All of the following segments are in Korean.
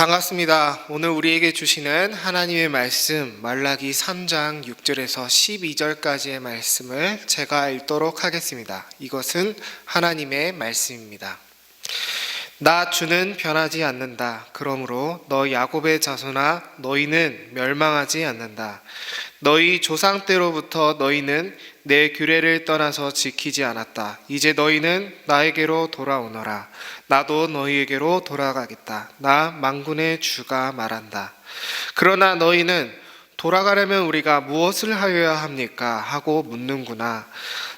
반갑습니다. 오늘 우리에게 주시는 하나님의 말씀 말라기 3장 6절에서 12절까지의 말씀을 제가 읽도록 하겠습니다. 이것은 하나님의 말씀입니다. 나 주는 변하지 않는다. 그러므로 너 야곱의 자손아 너희는 멸망하지 않는다. 너희 조상 때로부터 너희는 내 규례를 떠나서 지키지 않았다. 이제 너희는 나에게로 돌아오너라. 나도 너희에게로 돌아가겠다. 나 만군의 주가 말한다. 그러나 너희는 돌아가려면 우리가 무엇을 하여야 합니까? 하고 묻는구나.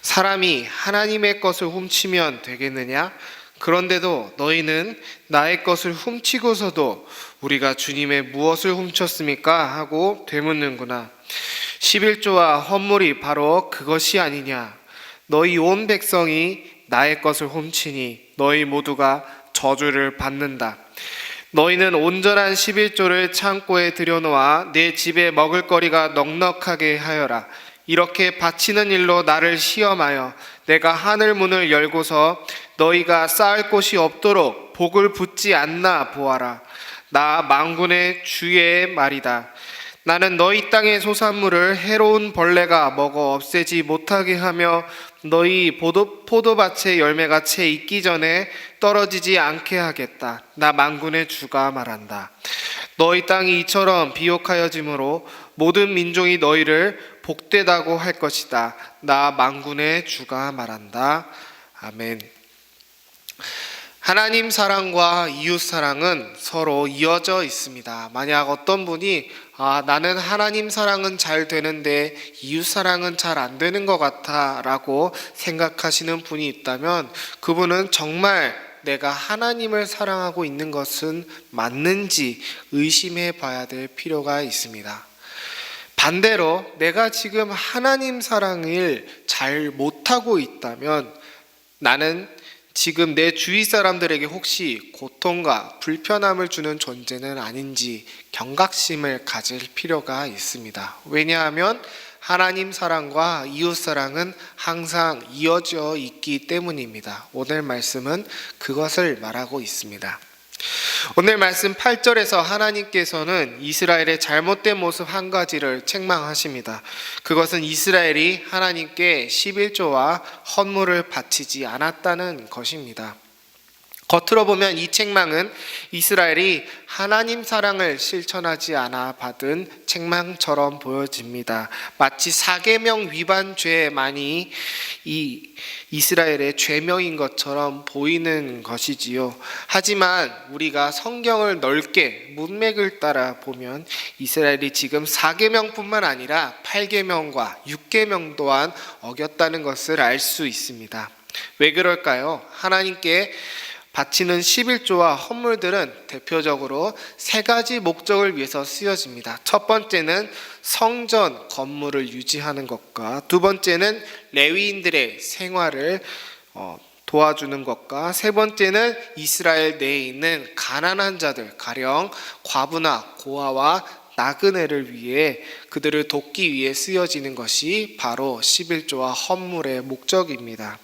사람이 하나님의 것을 훔치면 되겠느냐? 그런데도 너희는 나의 것을 훔치고서도 우리가 주님의 무엇을 훔쳤습니까? 하고 되묻는구나. 11조와 헌물이 바로 그것이 아니냐. 너희 온 백성이 나의 것을 훔치니 너희 모두가 저주를 받는다. 너희는 온전한 11조를 창고에 들여놓아 내 집에 먹을거리가 넉넉하게 하여라. 이렇게 바치는 일로 나를 시험하여 내가 하늘 문을 열고서 너희가 쌓을 곳이 없도록 복을 붓지 않나 보아라. 나 만군의 주의 말이다. 나는 너희 땅의 소산물을 해로운 벌레가 먹어 없애지 못하게 하며 너희 포도밭의 열매가 채 익기 전에 떨어지지 않게 하겠다. 나 만군의 주가 말한다. 너희 땅이 이처럼 비옥하여짐으로 모든 민족이 너희를 복되다고 할 것이다. 나 만군의 주가 말한다. 아멘. 하나님 사랑과 이웃 사랑은 서로 이어져 있습니다. 만약 어떤 분이 나는 하나님 사랑은 잘 되는데 이웃 사랑은 잘 안 되는 것 같아 라고 생각하시는 분이 있다면 그분은 정말 내가 하나님을 사랑하고 있는 것은 맞는지 의심해 봐야 될 필요가 있습니다. 반대로 내가 지금 하나님 사랑을 잘 못하고 있다면 나는 지금 내 주위 사람들에게 혹시 고통과 불편함을 주는 존재는 아닌지 경각심을 가질 필요가 있습니다. 왜냐하면 하나님 사랑과 이웃 사랑은 항상 이어져 있기 때문입니다. 오늘 말씀은 그것을 말하고 있습니다. 오늘 말씀 8절에서 하나님께서는 이스라엘의 잘못된 모습 한 가지를 책망하십니다. 그것은 이스라엘이 하나님께 11조와 헌물을 바치지 않았다는 것입니다. 겉으로 보면 이 책망은 이스라엘이 하나님 사랑을 실천하지 않아 받은 책망처럼 보여집니다. 마치 사계명 위반 죄만이 이 이스라엘의 죄명인 것처럼 보이는 것이지요. 하지만 우리가 성경을 넓게 문맥을 따라 보면 이스라엘이 지금 4계명뿐만 아니라 8계명과 6계명 또한 어겼다는 것을 알 수 있습니다. 왜 그럴까요? 하나님께 바치는 11조와 헌물들은 대표적으로 세 가지 목적을 위해서 쓰여집니다. 첫 번째는 성전 건물을 유지하는 것과 두 번째는 레위인들의 생활을 도와주는 것과 세 번째는 이스라엘 내에 있는 가난한 자들, 가령 과부나 고아와 나그네를 위해 그들을 돕기 위해 쓰여지는 것이 바로 11조와 헌물의 목적입니다.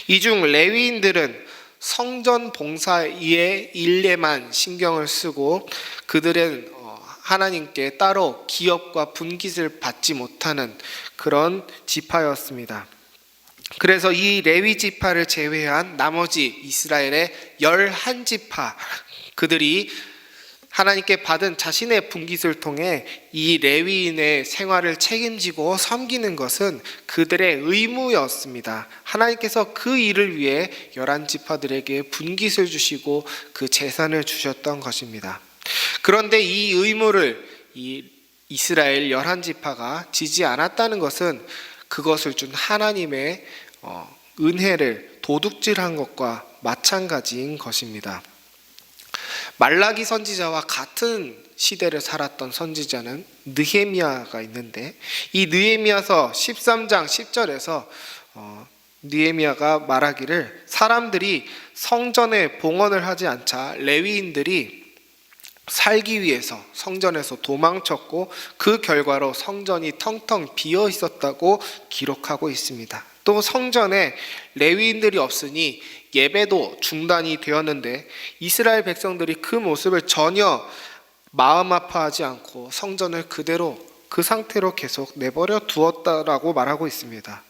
이 중 레위인들은 성전 봉사의 일에만 신경을 쓰고 그들은 하나님께 따로 기업과 분깃을 받지 못하는 그런 지파였습니다. 그래서 이 레위 지파를 제외한 나머지 이스라엘의 11지파 그들이 하나님께 받은 자신의 분깃을 통해 이 레위인의 생활을 책임지고 섬기는 것은 그들의 의무였습니다. 하나님께서 그 일을 위해 11지파들에게 분깃을 주시고 그 재산을 주셨던 것입니다. 그런데 이 의무를 이 이스라엘 11지파가 지지 않았다는 것은 그것을 준 하나님의 은혜를 도둑질한 것과 마찬가지인 것입니다. 말라기 선지자와 같은 시대를 살았던 선지자는 느헤미야가 있는데 이 느헤미야서 13장 10절에서 느헤미야가 말하기를 사람들이 성전에 봉헌을 하지 않자 레위인들이 살기 위해서 성전에서 도망쳤고 그 결과로 성전이 텅텅 비어 있었다고 기록하고 있습니다. 또 성전에 레위인들이 없으니 예배도 중단이 되었는데 이스라엘 백성들이 그 모습을 전혀 마음 아파하지 않고 성전을 그대로 그 상태로 계속 내버려 두었다라고 말하고 있습니다.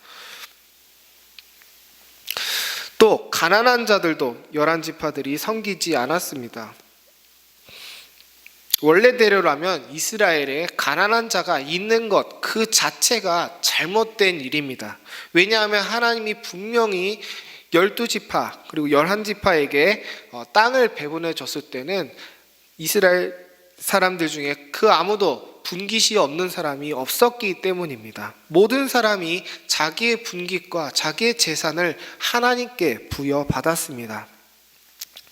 또 가난한 자들도 11지파들이 섬기지 않았습니다. 원래대로라면 이스라엘에 가난한 자가 있는 것 그 자체가 잘못된 일입니다. 왜냐하면 하나님이 분명히 12지파 그리고 11지파에게 땅을 배분해 줬을 때는 이스라엘 사람들 중에 그 아무도 분깃이 없는 사람이 없었기 때문입니다. 모든 사람이 자기의 분깃과 자기의 재산을 하나님께 부여받았습니다.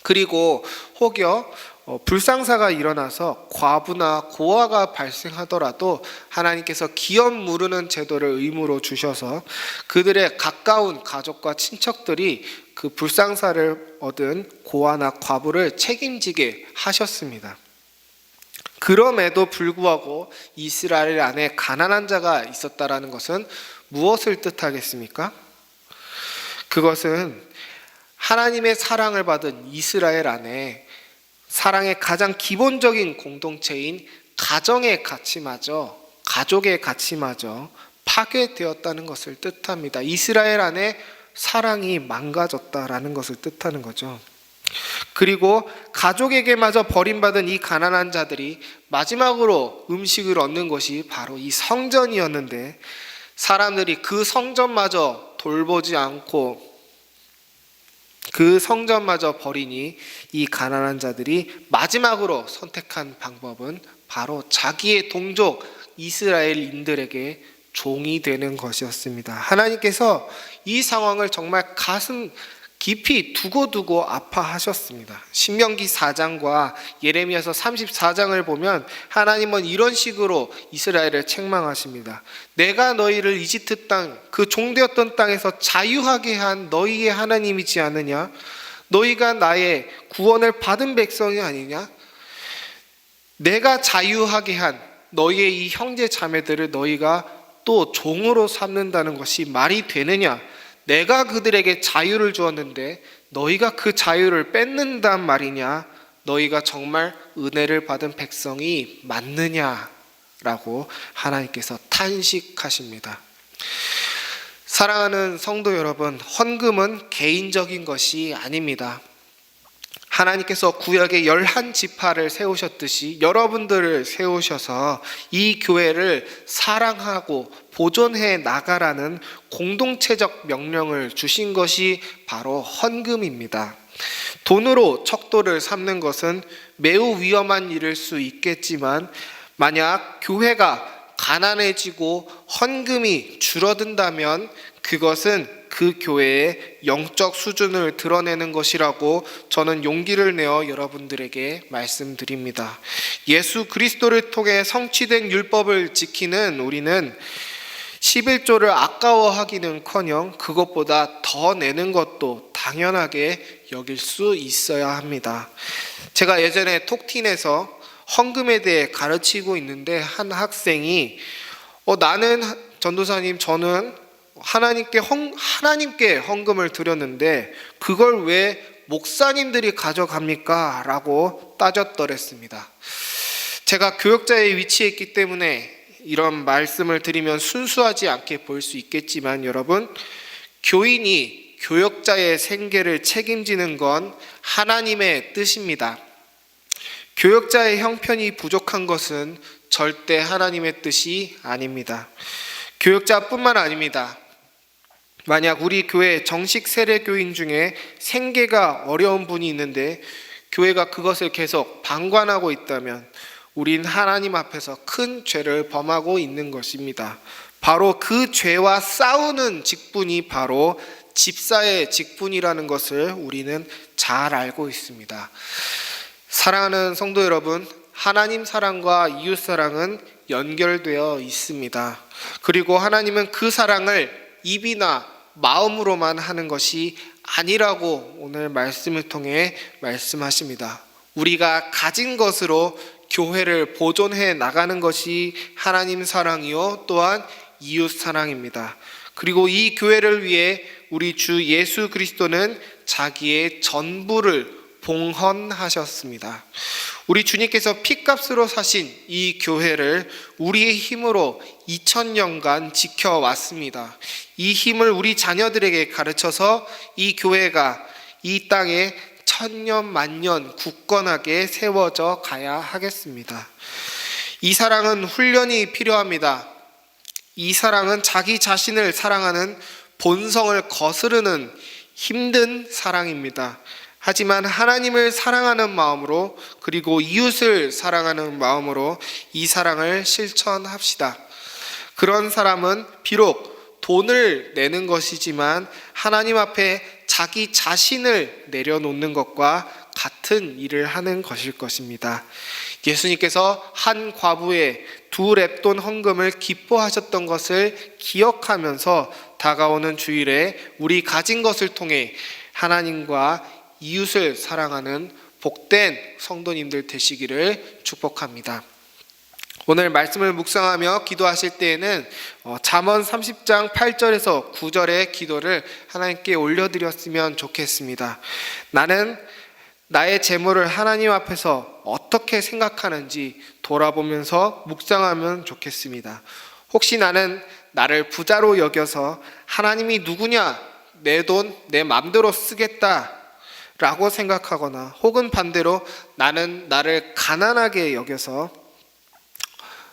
그리고 혹여 불상사가 일어나서 과부나 고아가 발생하더라도 하나님께서 기업 무르는 제도를 의무로 주셔서 그들의 가까운 가족과 친척들이 그 불상사를 얻은 고아나 과부를 책임지게 하셨습니다. 그럼에도 불구하고 이스라엘 안에 가난한 자가 있었다라는 것은 무엇을 뜻하겠습니까? 그것은 하나님의 사랑을 받은 이스라엘 안에 사랑의 가장 기본적인 공동체인 가정의 가치마저, 가족의 가치마저 파괴되었다는 것을 뜻합니다. 이스라엘 안에 사랑이 망가졌다라는 것을 뜻하는 거죠. 그리고 가족에게마저 버림받은 이 가난한 자들이 마지막으로 음식을 얻는 것이 바로 이 성전이었는데 사람들이 그 성전마저 돌보지 않고 그 성전마저 버리니 이 가난한 자들이 마지막으로 선택한 방법은 바로 자기의 동족 이스라엘인들에게 종이 되는 것이었습니다. 하나님께서 이 상황을 정말 가슴 깊이 두고두고 아파하셨습니다. 신명기 4장과 예레미야서 34장을 보면 하나님은 이런 식으로 이스라엘을 책망하십니다. 내가 너희를 이집트 땅, 그 종되었던 땅에서 자유하게 한 너희의 하나님이지 않느냐? 너희가 나의 구원을 받은 백성이 아니냐? 내가 자유하게 한 너희의 이 형제 자매들을 너희가 또 종으로 삼는다는 것이 말이 되느냐? 내가 그들에게 자유를 주었는데 너희가 그 자유를 뺏는단 말이냐? 너희가 정말 은혜를 받은 백성이 맞느냐라고 하나님께서 탄식하십니다. 사랑하는 성도 여러분, 헌금은 개인적인 것이 아닙니다. 하나님께서 구약의 11지파를 세우셨듯이 여러분들을 세우셔서 이 교회를 사랑하고 보존해 나가라는 공동체적 명령을 주신 것이 바로 헌금입니다. 돈으로 척도를 삼는 것은 매우 위험한 일일 수 있겠지만 만약 교회가 가난해지고 헌금이 줄어든다면 그것은 그 교회의 영적 수준을 드러내는 것이라고 저는 용기를 내어 여러분들에게 말씀드립니다. 예수 그리스도를 통해 성취된 율법을 지키는 우리는 11조를 아까워하기는커녕 그것보다 더 내는 것도 당연하게 여길 수 있어야 합니다. 제가 예전에 톡틴에서 헌금에 대해 가르치고 있는데 한 학생이 나는 전도사님 저는 하나님께 헌금을 드렸는데 그걸 왜 목사님들이 가져갑니까? 라고 따졌더랬습니다. 제가 교역자의 위치에 있기 때문에 이런 말씀을 드리면 순수하지 않게 보일 수 있겠지만 여러분, 교인이 교역자의 생계를 책임지는 건 하나님의 뜻입니다. 교역자의 형편이 부족한 것은 절대 하나님의 뜻이 아닙니다. 교역자뿐만 아닙니다. 만약 우리 교회 정식 세례교인 중에 생계가 어려운 분이 있는데 교회가 그것을 계속 방관하고 있다면 우린 하나님 앞에서 큰 죄를 범하고 있는 것입니다. 바로 그 죄와 싸우는 직분이 바로 집사의 직분이라는 것을 우리는 잘 알고 있습니다. 사랑하는 성도 여러분, 하나님 사랑과 이웃 사랑은 연결되어 있습니다. 그리고 하나님은 그 사랑을 입이나 마음으로만 하는 것이 아니라고 오늘 말씀을 통해 말씀하십니다. 우리가 가진 것으로 교회를 보존해 나가는 것이 하나님 사랑이요 또한 이웃 사랑입니다. 그리고 이 교회를 위해 우리 주 예수 그리스도는 자기의 전부를 봉헌하셨습니다. 우리 주님께서 피값으로 사신 이 교회를 우리의 힘으로 2000년간 지켜왔습니다. 이 힘을 우리 자녀들에게 가르쳐서 이 교회가 이 땅에 천년 만년 굳건하게 세워져 가야 하겠습니다. 이 사랑은 훈련이 필요합니다. 이 사랑은 자기 자신을 사랑하는 본성을 거스르는 힘든 사랑입니다. 하지만 하나님을 사랑하는 마음으로 그리고 이웃을 사랑하는 마음으로 이 사랑을 실천합시다. 그런 사람은 비록 돈을 내는 것이지만 하나님 앞에 자기 자신을 내려놓는 것과 같은 일을 하는 것일 것입니다. 예수님께서 한 과부의 2렙돈 헌금을 기뻐하셨던 것을 기억하면서 다가오는 주일에 우리 가진 것을 통해 하나님과 이웃을 사랑하는 복된 성도님들 되시기를 축복합니다. 오늘 말씀을 묵상하며 기도하실 때에는 잠언 30장 8절에서 9절의 기도를 하나님께 올려드렸으면 좋겠습니다. 나는 나의 재물을 하나님 앞에서 어떻게 생각하는지 돌아보면서 묵상하면 좋겠습니다. 혹시 나는 나를 부자로 여겨서 하나님이 누구냐, 내 돈 내 맘대로 쓰겠다 라고 생각하거나, 혹은 반대로 나는 나를 가난하게 여겨서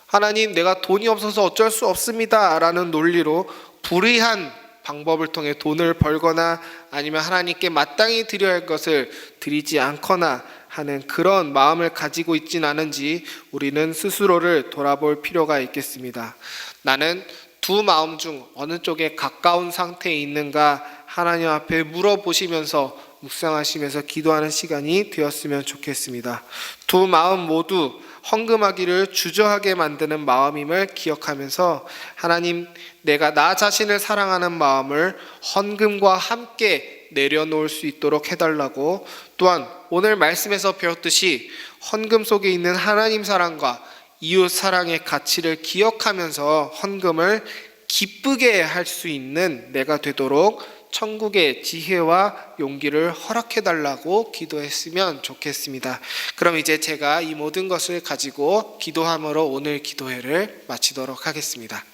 하나님 내가 돈이 없어서 어쩔 수 없습니다 라는 논리로 불의한 방법을 통해 돈을 벌거나 아니면 하나님께 마땅히 드려야 할 것을 드리지 않거나 하는 그런 마음을 가지고 있진 않은지 우리는 스스로를 돌아볼 필요가 있겠습니다. 나는 두 마음 중 어느 쪽에 가까운 상태에 있는가 하나님 앞에 물어보시면서 묵상하시면서 기도하는 시간이 되었으면 좋겠습니다. 두 마음 모두 헌금하기를 주저하게 만드는 마음임을 기억하면서 하나님, 내가 나 자신을 사랑하는 마음을 헌금과 함께 내려놓을 수 있도록 해달라고, 또한 오늘 말씀에서 배웠듯이 헌금 속에 있는 하나님 사랑과 이웃 사랑의 가치를 기억하면서 헌금을 기쁘게 할 수 있는 내가 되도록 천국의 지혜와 용기를 허락해달라고 기도했으면 좋겠습니다. 그럼 이제 제가 이 모든 것을 가지고 기도함으로 오늘 기도회를 마치도록 하겠습니다.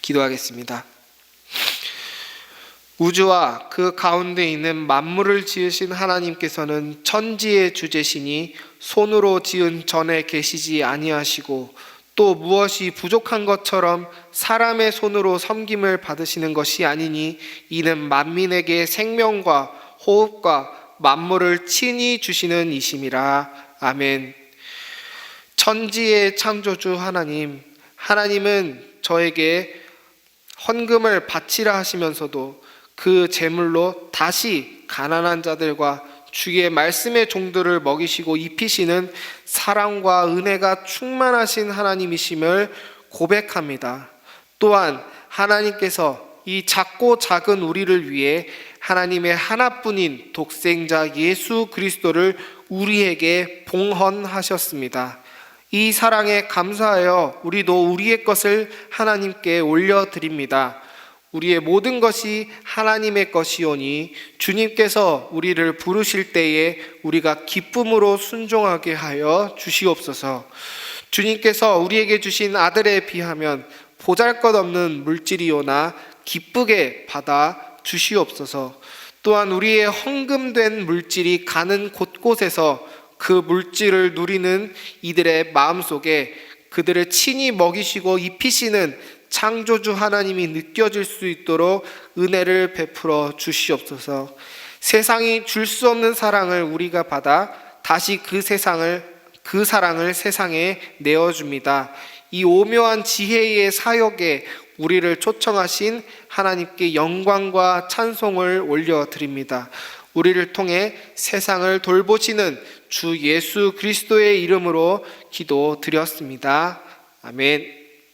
기도하겠습니다. 우주와 그 가운데 있는 만물을 지으신 하나님께서는 천지의 주제시니 손으로 지은 전에 계시지 아니하시고 또 무엇이 부족한 것처럼 사람의 손으로 섬김을 받으시는 것이 아니니 이는 만민에게 생명과 호흡과 만물을 친히 주시는 이심이라. 아멘. 천지의 창조주 하나님, 하나님은 저에게 헌금을 바치라 하시면서도 그 제물로 다시 가난한 자들과 주의 말씀의 종들을 먹이시고 입히시는 사랑과 은혜가 충만하신 하나님이심을 고백합니다. 또한 하나님께서 이 작고 작은 우리를 위해 하나님의 하나뿐인 독생자 예수 그리스도를 우리에게 봉헌하셨습니다. 이 사랑에 감사하여 우리도 우리의 것을 하나님께 올려드립니다. 우리의 모든 것이 하나님의 것이오니 주님께서 우리를 부르실 때에 우리가 기쁨으로 순종하게 하여 주시옵소서. 주님께서 우리에게 주신 아들에 비하면 보잘것없는 물질이오나 기쁘게 받아 주시옵소서. 또한 우리의 헌금된 물질이 가는 곳곳에서 그 물질을 누리는 이들의 마음속에 그들을 친히 먹이시고 입히시는 창조주 하나님이 느껴질 수 있도록 은혜를 베풀어 주시옵소서. 세상이 줄 수 없는 사랑을 우리가 받아 다시 그 사랑을 세상에 내어줍니다. 이 오묘한 지혜의 사역에 우리를 초청하신 하나님께 영광과 찬송을 올려드립니다. 우리를 통해 세상을 돌보시는 주 예수 그리스도의 이름으로 기도드렸습니다. 아멘.